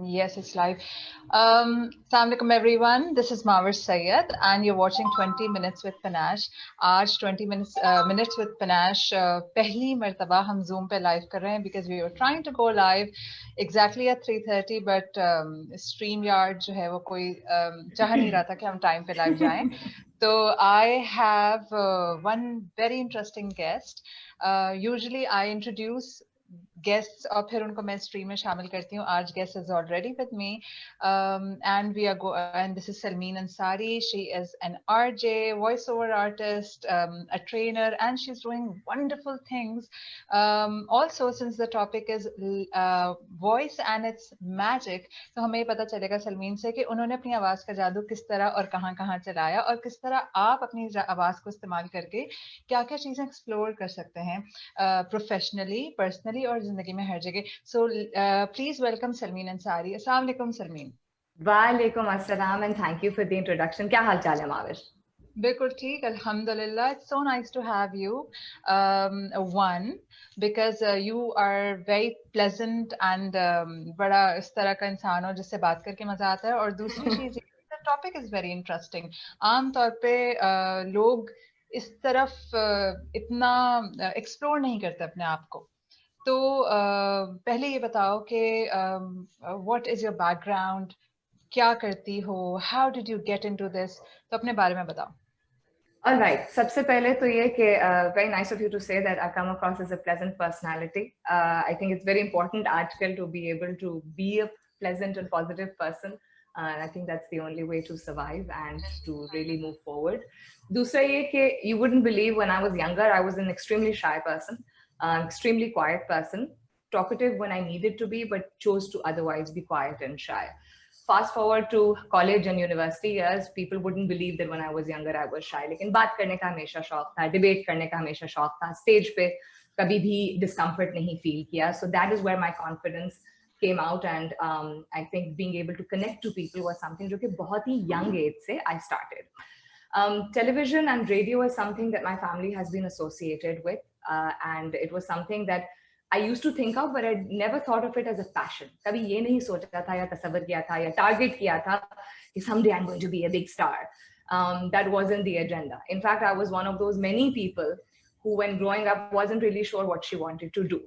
Yes, it's live. Assalamu alaikum everyone. This is Mawar Sayed and you're watching 20 Minutes with Panache. आज 20 minutes with Panache पहली मर्तबा हम Zoom पे live कर रहे हैं because we were trying to go live exactly at 3:30 but StreamYard जो है वो कोई चाह नहीं रहा था कि हम time पे live जाएं. So I have one very interesting guest. Usually I introduce guests और फिर उनको मैं stream में शामिल करती हूँ. आज guest is already with me, and this is Sulmeen Ansari. She is an RJ, voiceover artist, a trainer, and she's doing wonderful things. Also, since the topic is voice and its magic, तो हमें ये पता चलेगा सलमीन से कि उन्होंने अपनी आवाज का जादू किस तरह और कहाँ-कहाँ चलाया और किस तरह आप अपनी आवाज को इस्तेमाल करके क्या-क्या चीजें एक्सप्लोर कर सकते हैं प्रोफेशनली, पर्सनली और जिंदगी में हर जगह. So please welcome Salmeen Ansari. अस्सलाम वालेकुम सलमीन. वालेकुम अस्सलाम and thank you for the introduction. क्या हाल चाल है माविर? बिल्कुल ठीक, अल्हम्दुलिल्लाह. It's so nice to have you. One, because you are very pleasant and बड़ा इस तरह का इंसान हो जिससे बात करके मजा आता है. और दूसरी चीज the topic is very interesting. आम तौर पे लोग इस तरफ इतना एक्सप्लोर नहीं करते अपने आप को. तो पहले ये बताओ कि व्हाट इज योर बैकग्राउंड, क्या करती हो, how did you get into this, तो अपने बारे में बताओ. All right. सबसे पहले तो ये कि very nice of you to say that I come across as a pleasant personality. I think it's very important आजकल to be able to be a pleasant and positive person. I think that's the only way to survive and to really move forward. दूसरा ये कि you wouldn't believe when I was younger, I was an extremely shy person, extremely quiet person, talkative when I needed to be, but chose to otherwise be quiet and shy. Fast forward to college and university years, people wouldn't believe that when I was younger I was shy. लेकिन बात करने का हमेशा शौक था, debate करने का हमेशा शौक था, स्टेज पे कभी भी discomfort नहीं feel किया. So that is where my confidence came out, and I think being able to connect to people was something जो कि बहुत ही young age से I started. Television and radio is something that my family has been associated with, and it was something that I used to think of, but I never thought of it as a passion. कभी ये नहीं सोचा था या तसव्वुर किया था या target किया था कि someday I'm going to be a big star. That wasn't the agenda. In fact, I was one of those many people who, when growing up, wasn't really sure what she wanted to do.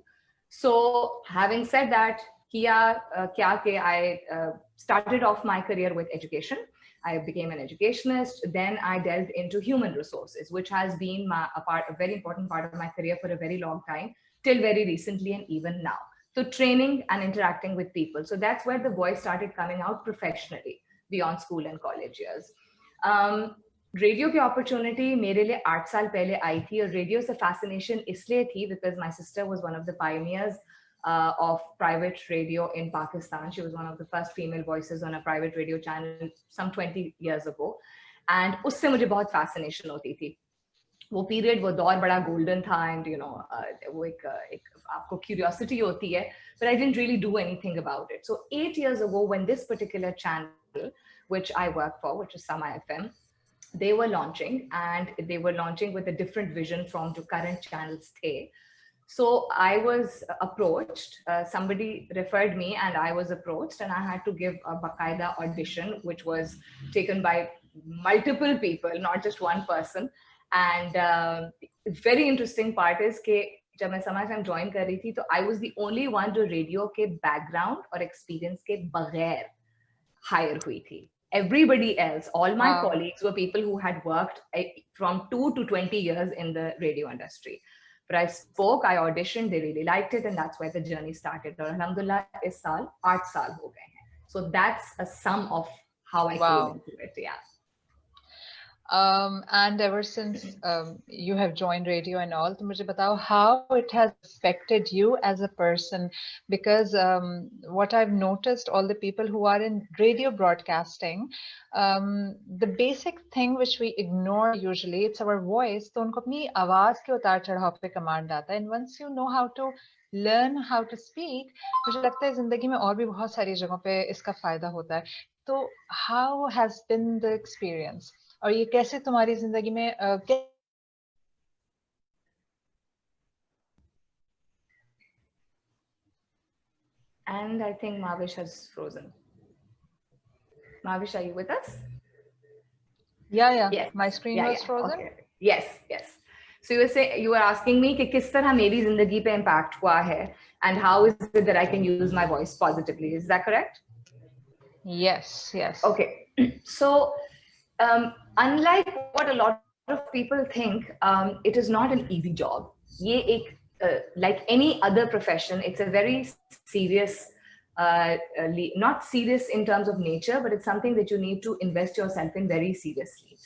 So, having said that, I started off my career with education. I became an educationist. Then I delved into human resources, which has been a very important part of my career for a very long time, till very recently and even now. So training and interacting with people. So that's where the voice started coming out professionally beyond school and college years. Radio की opportunity मेरे लिए 8 साल पहले आई थी, और radio से fascination इसलिए थी because my sister was one of the pioneers of private radio in Pakistan. She was one of the first female voices on a private radio channel some 20 years ago. And उससे मुझे बहुत fascination होती थी. वो period, वो दौर बड़ा golden था, एंड यू नो वो एक आपको क्यूरियोसिटी होती है, but I didn't really do anything about it. So 8 years ago, when this particular channel which I work for, which is Sama FM, they were launching, and they were launching with a different vision from the current channels the. So I was approached, somebody referred me and I was approached, and I had to give a baqaida audition which was taken by multiple people, not just one person. And very interesting part is कि जब मैं Sama FM join कर रही थी, तो I was the only one जो radio के background और experience के बगैर hire हुई थी. Everybody else, all my colleagues were people who had worked from 2 to 20 years in the radio industry. But I spoke, I auditioned, they really liked it, and that's where the journey started. और alhamdulillah इस साल 8 साल हो गए हैं. So that's a sum of how I came into it. Yeah. And ever since you have joined radio and all, तो मुझे बताओ how it has affected you as a person, because what I've noticed, all the people who are in radio broadcasting, the basic thing which we ignore usually, it's our voice. तो उनको अपनी आवाज के उतार चढ़ाव पे कमांड आता है, and once you know how to learn how to speak, मुझे लगता है जिंदगी में और भी बहुत सारी जगहों पे इसका फायदा होता है. तो how has been the experience? और ये कैसे तुम्हारी जिंदगी में And I think Mavish has frozen. Mavish, are you with us? Yeah, Yes. my screen Yeah, was yeah. frozen. Okay. Yes, yes. So you were asking me कि किस तरह मेरी जिंदगी पे impact हुआ है, and how is it that I can use my voice positively? Is that correct? Yes. Okay. So, unlike what a lot of people think, it is not an easy job. ये एक like any other profession, it's a very serious, not serious in terms of nature, but it's something that you need to invest yourself in very seriously.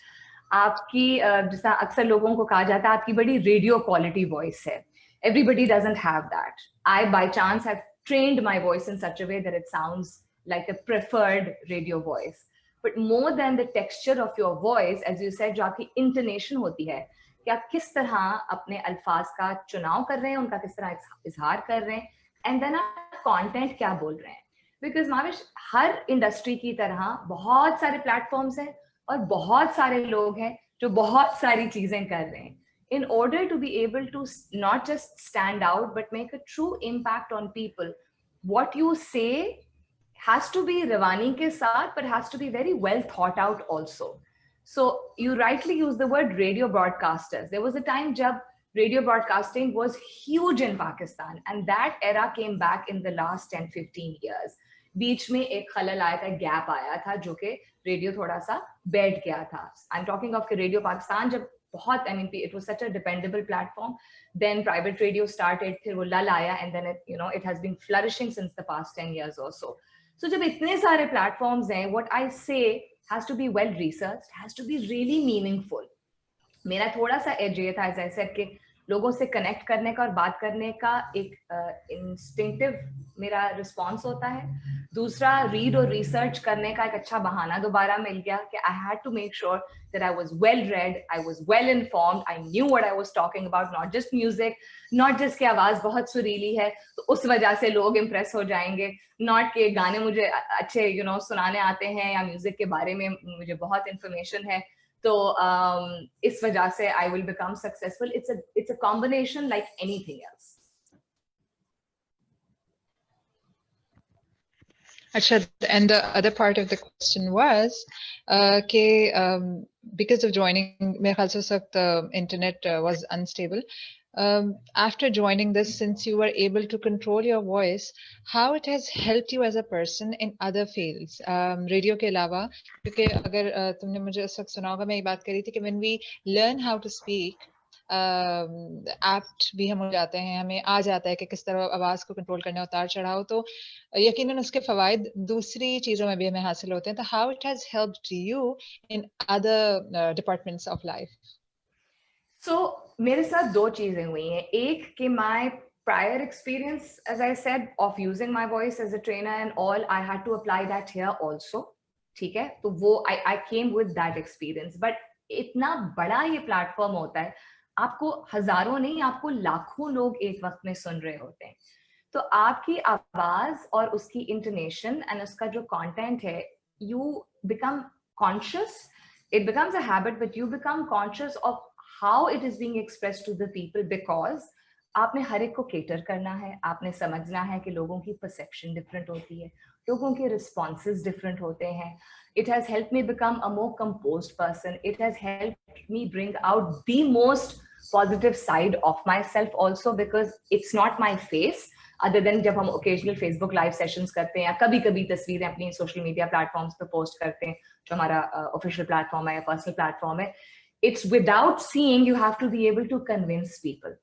आपकी जिस तरह अक्सर लोगों को कहा जाता है आपकी बड़ी रेडियो क्वालिटी वॉइस है. Everybody doesn't have that. I by chance have trained my voice in such a way that it sounds like a preferred radio voice. But more than the texture of your voice, as you said, जो आपकी intonation होती है कि आप किस तरह अपने अल्फाज का चुनाव कर रहे हैं, उनका किस तरह इजहार कर रहे हैं, and then आप content क्या बोल रहे हैं. Because माविश हर इंडस्ट्री की तरह बहुत सारे प्लेटफॉर्म्स हैं और बहुत सारे लोग हैं जो बहुत सारी चीजें कर रहे हैं. In order to be able to not just stand out but make a true impact on people, what you say has to be ravani ke saath, but has to be very well thought out also. So you rightly use the word radio broadcasters. There was a time jab radio broadcasting was huge in Pakistan, and that era came back in the last 10-15 years. बीच में एक खलल आया था, gap आया था, जो कि radio थोड़ा सा बैठ गया था. I am talking of radio Pakistan जब बहुत, I mean, it was such a dependable platform. Then private radio started, फिर वो लल आया, and then it has been flourishing since the past 10 years or so. So जब इतने सारे platforms हैं, what I say has to be well researched, has to be really meaningful. मेरा थोड़ा सा edge ये था, as I said, कि लोगों से कनेक्ट करने का और बात करने का एक इंस्टिंक्टिव मेरा रिस्पॉन्स होता है. दूसरा, रीड और रिसर्च करने का एक अच्छा बहाना दोबारा मिल गया कि I had to make sure that I was well read, I was well informed, I knew what I was talking about, not just music, not just कि आवाज बहुत सुरीली है तो उस वजह से लोग इम्प्रेस हो जाएंगे, नॉट के गाने मुझे अच्छे सुनाने आते हैं या म्यूजिक के बारे में मुझे बहुत इंफॉर्मेशन है तो इस वजह से I will become successful. It's a combination like anything else. Achha, and the other part of the question was because of joining, मेरे ख्याल से उस वक्त internet was unstable. After joining this, since you were able to control your voice, how it has helped you as a person in other fields, radio के अलावा, क्योंकि अगर तुमने मुझे उस वक्त सुना होगा, मैं ये बात कर रही थी कि when we learn how to speak, apt भी हम हो जाते हैं, हमें आ जाता है कि किस तरह आवाज को कंट्रोल करना, उतार चढ़ाव, तो यकीनन उसके फवायद दूसरी चीजों में भी हमें हासिल होते हैं. तो how it has helped you in other departments of life? So मेरे साथ दो चीजें हुई हैं. एक कि my prior experience, as I said, of using my voice as a trainer and all, I had to apply that here also. ठीक है, तो वो I came with that experience. But इतना बड़ा ये प्लेटफॉर्म होता है, आपको हजारों नहीं, आपको लाखों लोग एक वक्त में सुन रहे होते हैं. तो आपकी आवाज और उसकी इंटोनेशन एंड उसका जो कंटेंट है, you become conscious. It becomes a habit, but you become conscious of how it is being expressed to the people, because आपने हर एक को केटर करना है. आपने समझना है कि लोगों की परसेप्शन डिफरेंट होती है, लोगों के रिस्पॉन्सेज डिफरेंट होते हैं. It has helped me become a more composed person. It has helped me bring out the most positive side of myself also, because it's not my face. Other than जब हम occasional Facebook live sessions करते हैं या कभी-कभी तस्वीरें अपनी social media platforms पे post करते हैं, जो हमारा official platform है या personal platform है, it's without seeing, you have to be able to convince people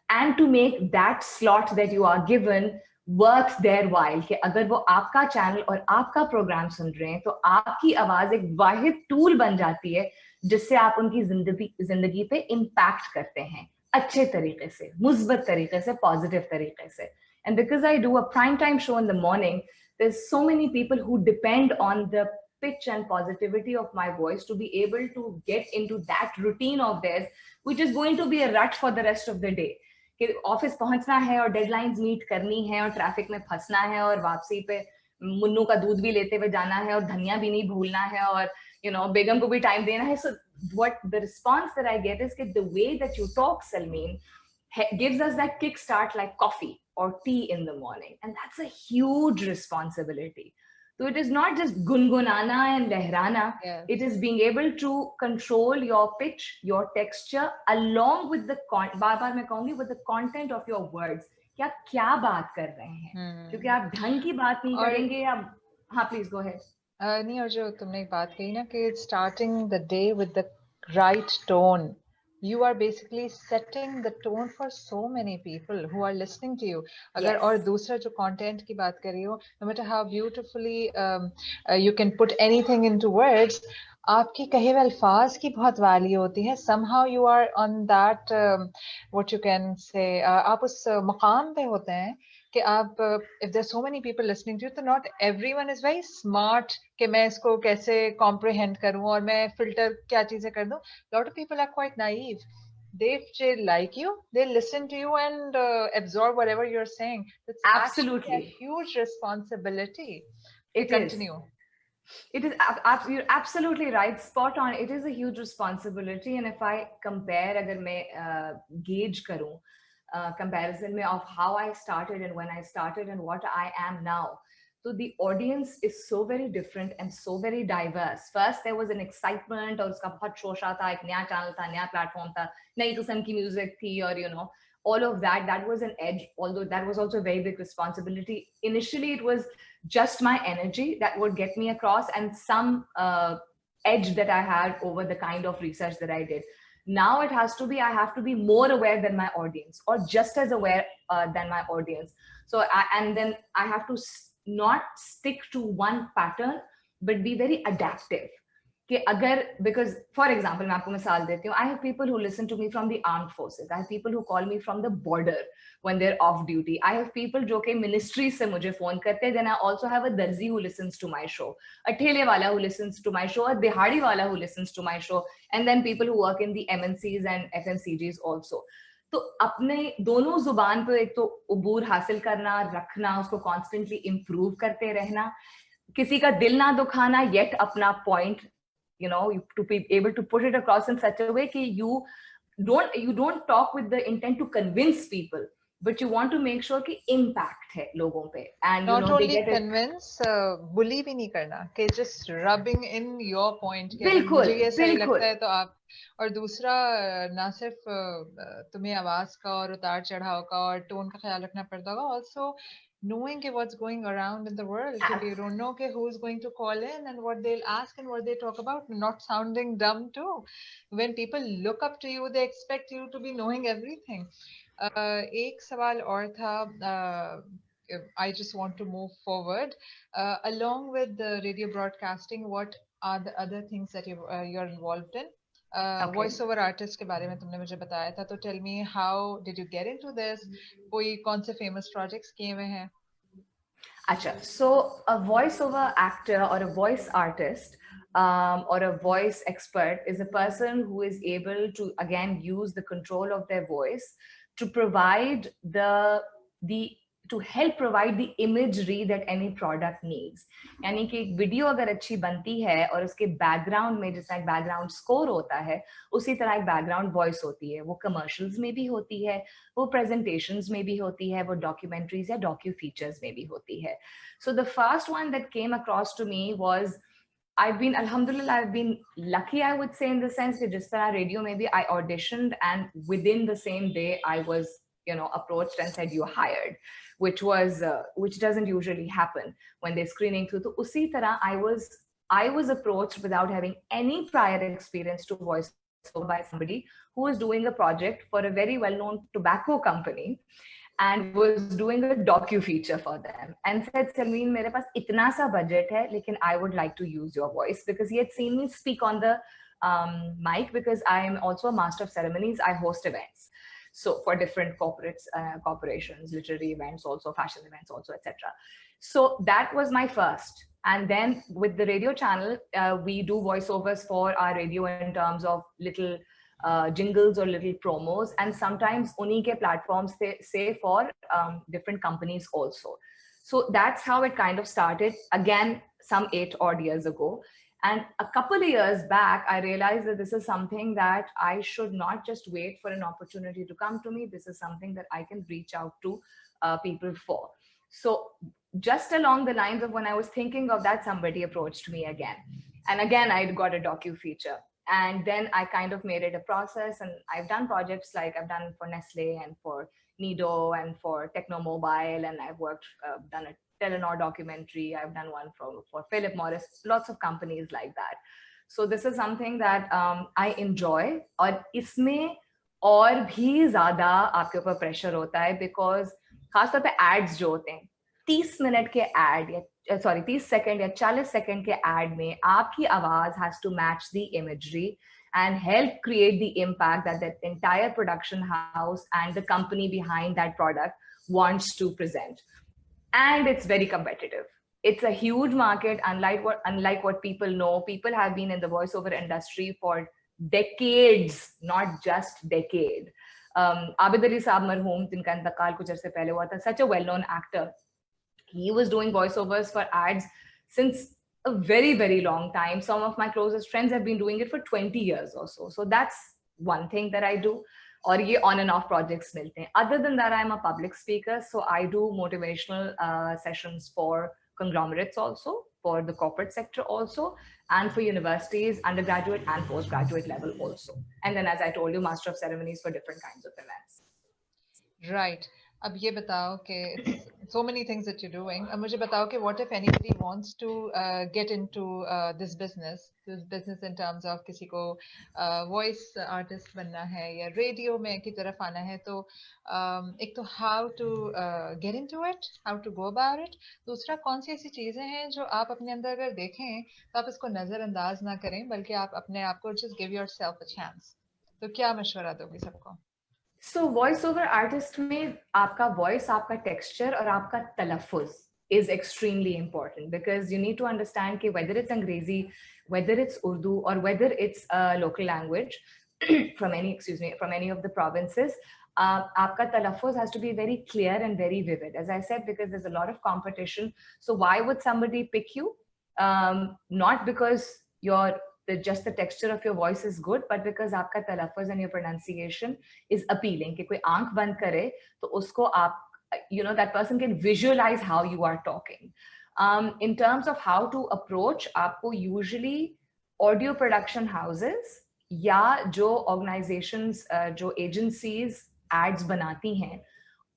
and to make that slot that you are given worth their while. कि अगर वो आपका चैनल और आपका प्रोग्राम सुन रहे हैं तो आपकी आवाज एक वाहिद टूल बन जाती है जिससे आप उनकी जिंदगी पे इम्पैक्ट करते हैं अच्छे तरीके से, मुस्बत तरीके से, पॉजिटिव तरीके से. And because I do a prime time show in the morning, there's so many people who depend on the pitch and positivity of my voice to be able to get into that routine of theirs, which is going to be a rut for the rest of the day. कि office पहुंचना है और deadlines meet करनी है और traffic में फंसना है और वापसी पे मुन्नू का दूध भी लेते हुए जाना है और धनिया भी नहीं भूलना है और बेगम को भी टाइम देना है. So what the response that I get is कि the way that you talk, Salmeen, gives us that kickstart like coffee or tea in the morning. And that's a huge responsibility. So it is not just gungunana and lehrana. Yes. It is being able to control your pitch, your texture, along with the बार बार मैं कहूंगी with the content of your words. कि आप क्या बात कर रहे हैं, क्योंकि आप ढंग की बात नहीं और करेंगे या हाँ प्लीज गो अहेड. नहीं, और जो तुमने एक बात कही ना कि starting the day with the right tone, you are basically setting the tone for so many people who are listening to you. अगर और Yes. दूसरा जो content की बात कर रही हो, no matter how beautifully you can put anything into words, आपकी कहे हुए अल्फाज की बहुत वैल्यू होती है. Somehow you are on that what you can say, आप उस मकाम पे होते हैं कि आप if there's so many people listening to you, तो not everyone is very smart कि मैं इसको कैसे comprehend करूं और मैं filter क्या चीजें कर दूं. Lot of people are quite naive. They like you, they listen to you and absorb whatever you're saying. It's actually a Absolutely. huge responsibility. It is. Continue. It is. You're absolutely right. Spot on. It is a huge responsibility. And if I compare, अगर मैं gauge करूं, comparison में of how I started and when I started and what I am now. So the audience is so very different and so very diverse. First, there was an excitement और उसका बहुत शोशा था, एक नया channel था, नया platform था, नई किस्म की music थी और all of that. That was an edge, although that was also a very big responsibility. Initially, it was just my energy that would get me across and some edge that I had over the kind of research that I did. Now it has to be, I have to be more aware than my audience or just as aware than my audience. So, and then I have to not stick to one pattern, but be very adaptive. Because for example, मैं आपको मिसाल देती हूँ, I have people who listen to me from the armed forces. I have people who call me from the border when they're off duty. I have people जो कि ministry से मुझे phone करते हैं. Then I also have a darzi who listens to my show, a ठेले वाला who listens to my show, a dihadi वाला who listens to my show, and then people who work in the MNCs and FMCGs also. तो अपने दोनों जुबान पे एक तो उबूर हासिल करना, रखना, उसको constantly improve करते रहना, किसी का दिल ना दुखाना, yet अपना point, to be able to put it across in such a way that you don't talk with the intent to convince people, but you want to make sure कि impact है लोगों पे, and not they only get it. convince, bully भी नहीं करना कि just rubbing in your point कि अगर बिल्कुल, मुझे ये सही बिल्कुल. लगता है तो आप. और दूसरा ना सिर्फ तुम्हें आवाज का और उतार चढ़ाव का और टोन का ख्याल रखना पड़ता होगा, also knowing what's going around in the world, because you don't know who's going to call in and what they'll ask and what they talk about, not sounding dumb too. When people look up to you, they expect you to be knowing everything. एक सवाल और था. I just want to move forward. Along with the radio broadcasting, what are the other things that you're involved in? Voice over artist के बारे में तुमने मुझे बताया था, तो tell me, how did you get into this? कोई कौन से famous projects किए हुए हैं? Acha, so a voiceover actor or a voice artist or a voice expert is a person who is able to again use the control of their voice to provide to help provide the imagery that any product needs. यानी कि एक video अगर अच्छी बनती है और उसके background में जैसा एक बैकग्राउंड स्कोर होता है, उसी तरह एक बैकग्राउंड वॉइस होती है. वो कमर्शियल्स में भी होती है, वो प्रेजेंटेशंस में भी होती है, वो डॉक्यूमेंट्रीज या डॉक्यू फीचर्स में भी होती है. So the first one that came across to me was, alhamdulillah, I've been lucky, I would say, in the sense that just for radio, maybe I auditioned and within the same day I was, approached and said, you're hired, which doesn't usually happen when they're screening through. So usi tarah I was approached without having any prior experience to voice over by somebody who was doing a project for a very well-known tobacco company and was doing a docu-feature for them and said, Sulmeen, mere paas itna sa budget hai, lekin I would like to use your voice, because he had seen me speak on the mic, because I am also a master of ceremonies. I host events. So for different corporations, literary events, also fashion events, also, etc. So that was my first. And then with the radio channel, we do voiceovers for our radio in terms of little jingles or little promos, and sometimes unhi ke platforms say for different companies also. So that's how it kind of started, again, some 8 odd years ago. And a couple of years back, I realized that this is something that I should not just wait for an opportunity to come to me. This is something that I can reach out to people for. So just along the lines of when I was thinking of that, somebody approached me again. And again, I got a docu feature. And then I kind of made it a process. And I've done projects like I've done for Nestle and for Nido and for Techno Mobile. And I've done a Telenor documentary. I've done one for Philip Morris, lots of companies like that. So this is something that I enjoy. और इसमें और भी ज़्यादा आपके ऊपर pressure होता है because खासतौर पे ads जो होते हैं 30 मिनट के ad या 30 सेकंड या 40 सेकंड के ad में आपकी आवाज has to match the imagery and help create the impact that the entire production house and the company behind that product wants to present. And it's very competitive. It's a huge market, unlike what people know. People have been in the voiceover industry for decades, not just decade. Abid Ali Saab marhoom, jinka intaqal kuch arse pehle hua tha, such a well-known actor. He was doing voiceovers for ads since a very, very long time. Some of my closest friends have been doing it for 20 years or so. So that's one thing that I do. और ये on and off projects मिलते हैं. Other than that, I'm a public speaker, so I do motivational sessions for conglomerates also, for the corporate sector also, and for universities, undergraduate and postgraduate level also. And then, as I told you, master of ceremonies for different kinds of events. Right. अब ये बताओ कि it's so many things that you're doing. अब मुझे बताओ कि what if anybody wants to get into this business in terms of किसी को voice artist बनना है या radio में की तरफ आना है तो एक तो how to get into it, how to go about it. दूसरा कौन सी ऐसी चीजें हैं जो आप अपने अंदर अगर देखें तो आप इसको नजरअंदाज ना करें बल्कि आप अपने आप को just give yourself a chance. तो क्या मशवरा दोगे सबको? So voice over artist में आपका voice, आपका texture और आपका तलफ़ुज़ is extremely important because you need to understand कि whether it's Angrezi, whether it's Urdu or whether it's a local language from any of the provinces, आपका तलफ़ुज़ has to be very clear and very vivid. As I said, because there's a lot of competition. So why would somebody pick you? Not because you're just the texture of your voice is good, but because आपका तलफ़ुज़ and your pronunciation is appealing. कि कोई आंख बंद करे तो उसको आप, that person can visualize how you are talking. In terms of how to approach, आपको usually audio production houses या जो organizations, जो agencies ads बनाती हैं,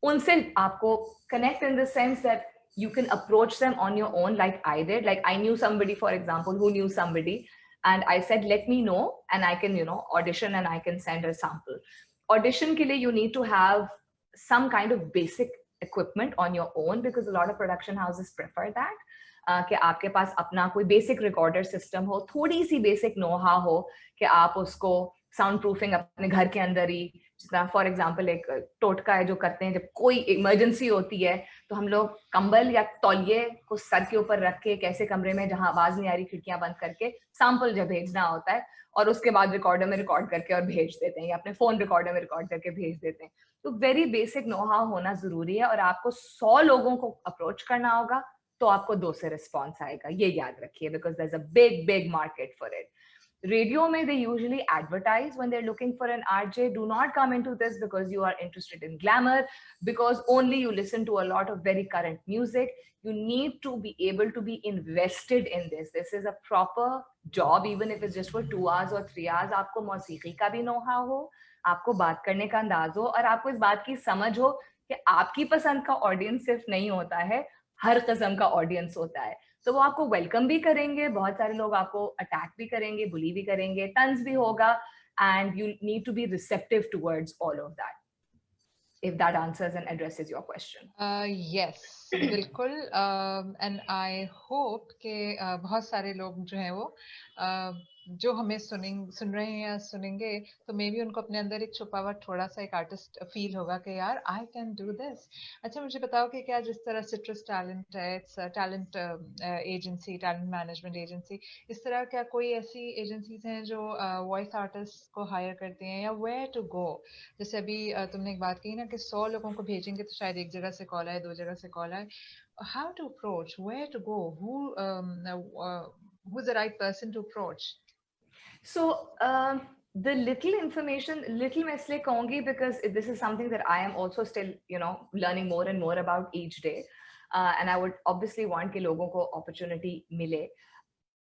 उनसे आपको connect in the sense that you can approach them on your own like I did. Like I knew somebody, for example, who knew somebody. And I said, let me know and I can, audition and I can send a sample. Audition ke liye, you need to have some kind of basic equipment on your own because a lot of production houses prefer that. कि आपके पास अपना कोई basic recorder system हो, थोड़ी सी basic know-how हो कि आप उसको sound proofing अपने घर के अंदर ही, जितना फॉर एग्जाम्पल एक टोटका है जो करते हैं जब कोई इमरजेंसी होती है तो हम लोग कंबल या तौलिए को सर के ऊपर रख के कैसे कमरे में जहां आवाज नहीं आ रही खिड़कियां बंद करके सैंपल जब भेजना होता है और उसके बाद रिकॉर्डर में रिकॉर्ड करके और भेज देते हैं या अपने फोन रिकॉर्डर में रिकॉर्ड करके भेज देते हैं. तो वेरी बेसिक नो हाउ होना जरूरी है और आपको 100 लोगों को अप्रोच करना होगा तो आपको 2 से रिस्पॉन्स आएगा. ये याद रखिए because there is a big market for it. Radio may they usually advertise when they're looking for an RJ. Do not come into this because you are interested in glamour, because only you listen to a lot of very current music. You need to be able to be invested in this. This is a proper job, even if it's just for 2 hours or 3 hours. आपको मौसीकी का भी know-how हो, आपको बात करने का अंदाज हो और आपको इस बात की समझ हो कि आपकी पसंद का ऑडियंस सिर्फ नहीं होता है, हर किस्म का ऑडियंस होता है. तो वो आपको वेलकम भी करेंगे, बहुत सारे लोग आपको अटैक भी करेंगे, बुली भी करेंगे, तंज भी होगा, and you need to be receptive towards all of that. If that answers and addresses your question. Yes, बिल्कुल. And I hope कि बहुत सारे लोग जो हैं वो जो हमें सुन रहे हैं या सुनेंगे तो मे बी उनको अपने अंदर एक छुपा हुआ थोड़ा सा एक आर्टिस्ट फील होगा कि यार आई कैन डू दिस. अच्छा मुझे बताओ कि क्या जिस तरह सिट्रस टैलेंट है, talent agency, talent management agency, इस तरह क्या कोई ऐसी एजेंसीज हैं जो वॉइस आर्टिस्ट को हायर करती हैं या वेयर टू गो? जैसे अभी तुमने एक बात कही ना कि 100 लोगों को भेजेंगे तो शायद एक जगह से कॉल आए, 2 जगह से कॉल आए. How to approach, where to go, who who's the right person to approach? So the little information, little मैं इसलिए कहूँगी because this is something that I am also still, learning more and more about each day. And I would obviously want कि लोगों को opportunity मिले.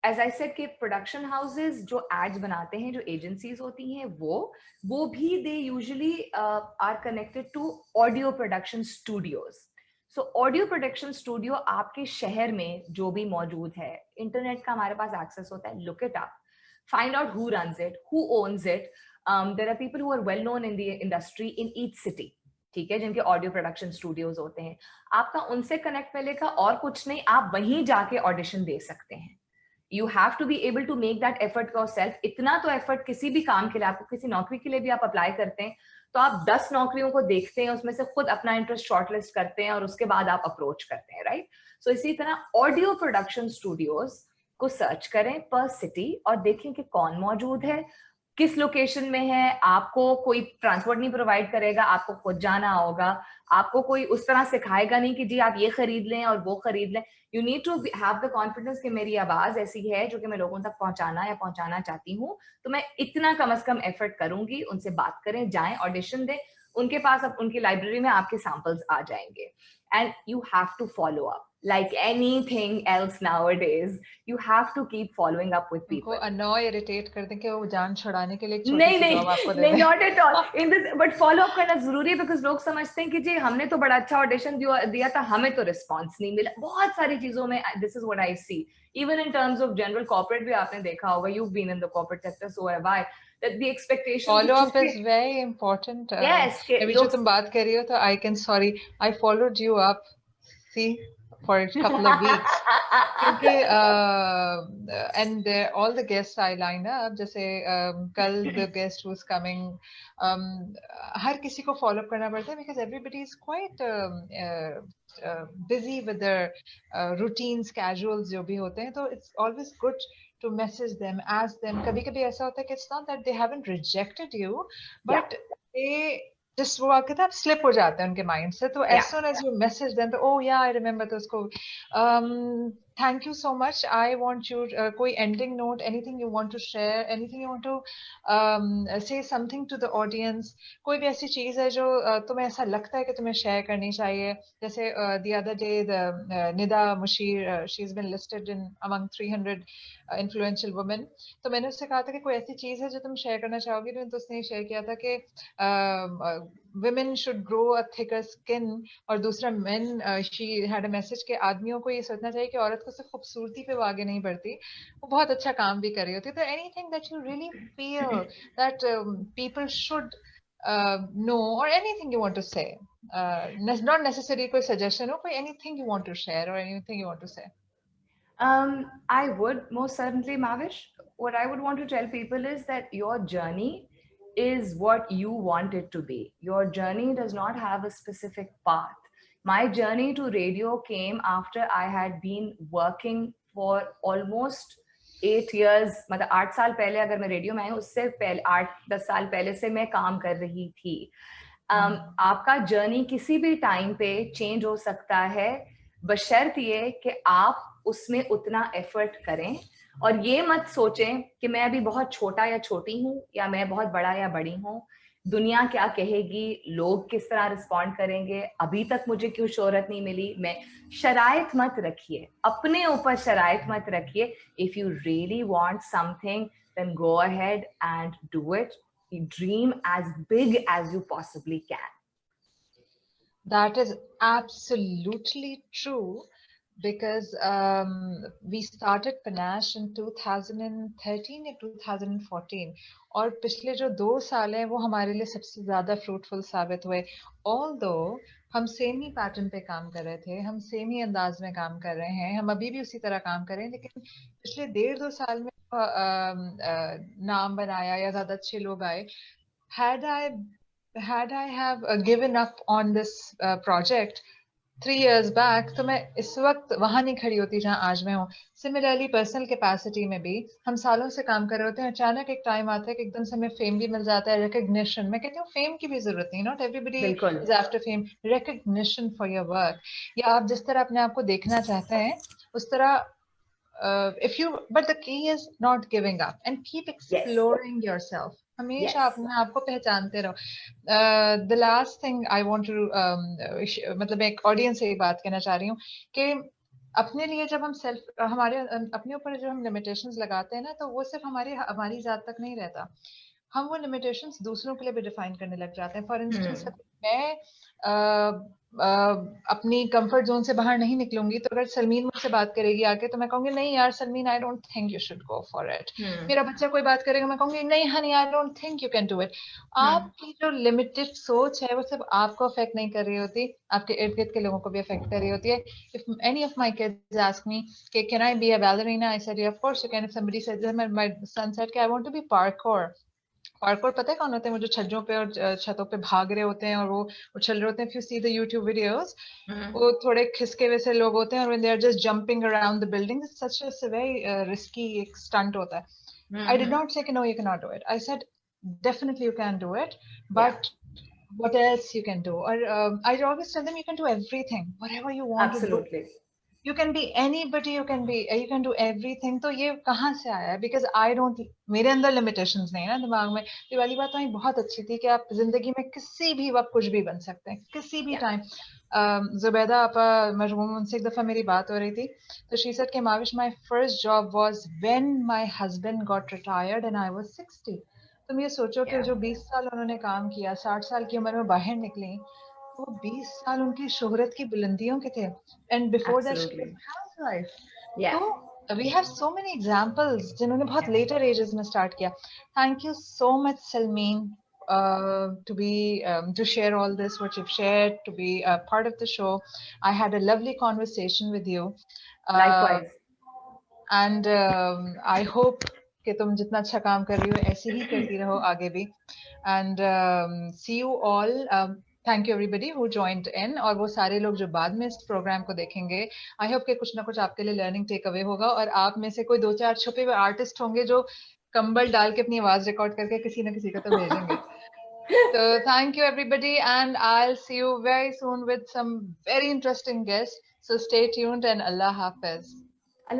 As I said कि production houses जो ads बनाते हैं, जो agencies होती हैं, वो भी they usually are connected to audio production studios. So audio production studio आपके शहर में जो भी मौजूद है, इंटरनेट का हमारे पास access होता है, look it up. Find out who runs it, who owns it. There are people who are well known in the industry in each city, ठीक है, जिनके ऑडियो प्रोडक्शन स्टूडियोज होते हैं. आपका उनसे कनेक्ट मिलेगा और कुछ नहीं, आप वहीं जाके ऑडिशन दे सकते हैं. You have to be able to make that effort yourself. इतना तो एफर्ट किसी भी काम के लिए, आपको किसी नौकरी के लिए भी आप अप्लाई करते हैं तो आप 10 नौकरियों को देखते हैं, उसमें से खुद अपना इंटरेस्ट शॉर्टलिस्ट करते हैं और उसके बाद आप अप्रोच करते हैं, राइट? सो इसी तरह ऑडियो प्रोडक्शन स्टूडियोज को सर्च करें पर सिटी और देखें कि कौन मौजूद है, किस लोकेशन में है. आपको कोई ट्रांसपोर्ट नहीं प्रोवाइड करेगा, आपको खुद जाना होगा. आपको कोई उस तरह सिखाएगा नहीं कि जी आप ये खरीद लें और वो खरीद लें. You need to have the confidence कि मेरी आवाज ऐसी है जो कि मैं लोगों तक पहुंचाना या पहुंचाना चाहती हूँ, तो मैं इतना कम से कम एफर्ट करूंगी. उनसे बात करें, जाएं, ऑडिशन दें. उनके पास अब उनकी लाइब्रेरी में आपके सैंपल्स आ जाएंगे. And you have to follow up. Like anything else nowadays, you have to keep following up with people. उनको annoy, irritate कर दें कि वो जान छुड़ाने के लिए एक छोटी सी जॉब आपको दे दें. not at all. In this, but follow up करना जरूरी है because लोग समझते हैं कि जी हमने तो बड़ा अच्छा ऑडिशन दिया था, हमें तो रिस्पॉन्स नहीं मिला. बहुत सारी चीजों में this is what I see. Even in terms of general corporate भी आपने देखा होगा. You've been in the corporate sector, so have I. That the expectation. Follow up is very important. Yes. अभी जो तुम बात कर रही हो तो I followed you up. See. For a couple of weeks. And all the guests I lined up, जैसे कल the guest who's coming, हर किसी को follow up करना पड़ता है because everybody is quite busy with their routines, casuals जो भी होते हैं, तो it's always good to message them, ask them. कभी-कभी ऐसा होता है कि it's not that they haven't rejected you, but they just वो आपके साथ slip हो जाते हैं उनके mind से. तो as soon as you message them, तो oh yeah, I remember तो उसको thank you so much. I want you कोई ending note, anything you want to share, anything you want to say something to the audience. कोई भी ऐसी चीज है जो तुम्हें ऐसा लगता है कि तुम्हें share करनी चाहिए. जैसे the other day the Nida Mushir, she's been listed in among 300 influential women. तो मैंने उससे कहा था कि कोई ऐसी चीज है जो तुम share करना चाहोगी, तो उसने share किया था कि women should grow a thicker skin, और दूसरा men, she had a message कि आदमियों को ये सोचना चाहिए कि औरत को सिर्फ खूबसूरती पे वो आगे नहीं बढ़ती, वो बहुत अच्छा काम भी कर रही होती. तो anything that you really feel that people should know, or anything you want to say, not necessarily कोई suggestion हो, कोई anything you want to share or anything you want to say. I would most certainly, Mavish. What I would want to tell people is that your journey is what you want it to be. Your journey does not have a specific path. My journey to radio came after I had been working for almost 8 years. मतलब 8 साल पहले अगर मैं radio में आई हूँ, उससे पहले 8-10 साल पहले से मैं काम कर रही थी. आपका जर्नी किसी भी टाइम पे चेंज हो सकता है, बशर्ते ये कि आप उसमें उतना एफर्ट करें और ये मत सोचें कि मैं अभी बहुत छोटा या छोटी हूँ या मैं बहुत बड़ा या बड़ी हूँ. दुनिया क्या कहेगी, लोग किस तरह रिस्पॉन्ड करेंगे, अभी तक मुझे क्यों शोहरत नहीं मिली. मैं शराइत मत रखिए, अपने ऊपर शराइत मत रखिए. If you really want something then go ahead and do it. Dream as big as you possibly can. That is absolutely true, because we started Panache in 2013 या 2014, और पिछले जो 2 साल हैं वो हमारे लिए सबसे ज्यादा फ्रूटफुल साबित हुए. Although हम सेम ही पैटर्न पे काम कर रहे थे, हम सेम ही अंदाज में काम कर रहे हैं, हम अभी भी उसी तरह काम कर रहे हैं, लेकिन पिछले 1.5-2 साल में नाम बनाया या ज्यादा अच्छे लोग आए. Had I have given up on this project 3 years back, तो मैं इस वक्त वहां नहीं खड़ी होती जहां आज मैं हूँ. Similarly, personal capacity में भी हम सालों से काम कर रहे होते हैं, अचानक एक टाइम आता है कि एकदम से हमें फेम भी मिल जाता है, recognition. मैं कहती हूँ फेम की भी जरूरत नहीं, not everybody is after fame. Recognition for your work, या आप जिस तरह अपने आप को देखना चाहते हैं उस तरह but the key is not giving up and keep Yes. exploring yourself. हमेशा Yes. अपने आप को पहचानते रहो. The last thing I want to मतलब मैं एक ऑडियंस से ये बात कहना चाह रही हूँ कि अपने लिए जब हम हमारे अपने ऊपर जो हम लिमिटेशंस लगाते हैं ना, तो वो सिर्फ हमारी जात तक नहीं रहता. हम वो लिमिटेशंस दूसरों के लिए भी डिफाइन करने लग जाते हैं. फॉर इंस्टेंस मैं अपनी कंफर्ट जोन से बाहर नहीं निकलूंगी, तो अगर सलमीन मुझसे बात करेगी आके, तो मैं कहूंगी नहीं यार Salmeen, I don't think you should go for it. मेरा बच्चा कोई बात करेगा, मैं कहूंगी नहीं Honey, I don't think you can do it. आपकी जो लिमिटेड सोच है वो सिर्फ आपको अफेक्ट नहीं कर रही होती, आपके इर्द गिर्द के लोगों को भी अफेक्ट कर रही होती है. If any of my kids ask me कि can I be a ballerina, I said of course you can. If somebody said, my son said कि I want to be parkour. Parkour पता है कौन होते हैं? वो जो छज्जों पे और छतों पे भाग रहे होते हैं और वो उछल रहे होते हैं. If you see the YouTube videos, वो थोड़े खिसके वैसे लोग होते हैं और when they are just jumping around the building, it's such a very risky एक stunt होता है. I did not say no, you cannot do it. I said definitely you can do it, but what else you can do? Or I always tell them you can do everything, whatever you want to do. Absolutely. You can be anybody, you can do everything. तो ये कहाँ से आया है? Because I don't, मेरे अंदर limitations नहीं है ना दिमाग में. ये वाली बात तो बहुत अच्छी थी कि आप जिंदगी में किसी भी वक्त कुछ भी बन सकते हैं, किसी भी टाइम. जुबैदा आपा मरहूम, उनसे एक दफा मेरी बात हो रही थी, तो she said कि Mavish, my first job was when my husband got retired and I was 60. तुम ये सोचो कि जो 20 साल उन्होंने काम किया, 60 साल की उम्र में बाहर निकली, वो 20 साल उनकी शोहरत की बुलंदियों के थे. And before that she was housewife. तो we have so many examples जिन्होंने बहुत लेटर एजेस में स्टार्ट किया. Thank you so much Salmeen to share all this what you've shared, to be a part of the show. I had a lovely conversation with you. Likewise. And I hope कि तुम जितना अच्छा काम कर रही हो ऐसे ही करती रहो आगे भी. And see you all. Thank you everybody who joined in, और वो सारे लोग जो बाद में इस प्रोग्राम को देखेंगे. I hope कि कुछ ना कुछ आपके लिए लर्निंग टेक अवे होगा, और आप में से कोई 2-4 छुपे हुए आर्टिस्ट होंगे जो कंबल डाल के अपनी आवाज रिकॉर्ड करके किसी ना किसी को तो भेजेंगे. So thank you everybody, and I'll see you very soon with some very interesting guests. So stay tuned and Allah Hafiz.